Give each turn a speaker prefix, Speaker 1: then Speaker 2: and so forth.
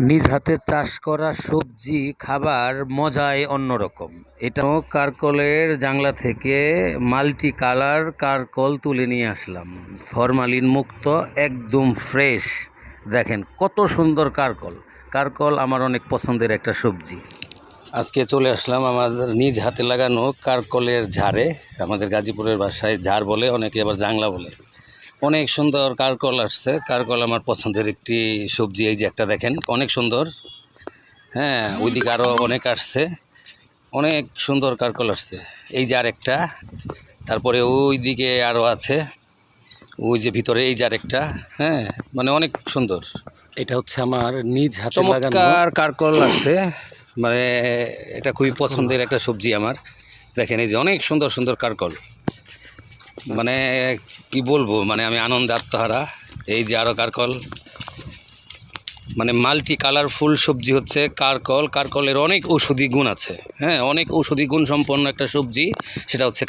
Speaker 1: নিজ হাতে চাষ করা সবজি খাবার মজাই অন্যরকম। এটা কারকলের জাংলা থেকে মাল্টি কালার কারকল তুলে নিয়ে আসলাম, ফরমালিন মুক্ত, একদম ফ্রেশ। দেখেন কত সুন্দর কারকল। কারকল আমার অনেক পছন্দের একটা সবজি। আজকে চলে আসলাম আমাদের নিজ হাতে লাগানো কারকলের ঝাড়ে। আমাদের গাজীপুরের ভাষায় ঝাড় বলে, অনেকে আবার জাংলা বলে। অনেক সুন্দর কারকল আসছে। কারকল আমার পছন্দের একটি সবজি। এই যে একটা দেখেন, অনেক সুন্দর। হ্যাঁ, ওইদিকে আরও অনেক আসছে, অনেক সুন্দর কারকল আসছে। এই যে আরেকটা, তারপরে ওই দিকে আরও আছে, ওই যে ভিতরে এই যে আরেকটা। হ্যাঁ, মানে অনেক সুন্দর। এটা হচ্ছে আমার নিজ হাতে লাগানো চমৎকার কারকল আসছে। মানে এটা খুবই পছন্দের একটা সবজি আমার। দেখেন এই যে অনেক সুন্দর সুন্দর কারকল, মানে কি বলবো, মানে আমি আনন্দে আত্মহারা। এই যে আরও কারকল, মানে মাল্টি কালারফুল সবজি হচ্ছে কারকল। কারকলের অনেক ঔষধি গুণ আছে। হ্যাঁ, অনেক ঔষধি গুণ সম্পন্ন একটা সবজি, সেটা হচ্ছে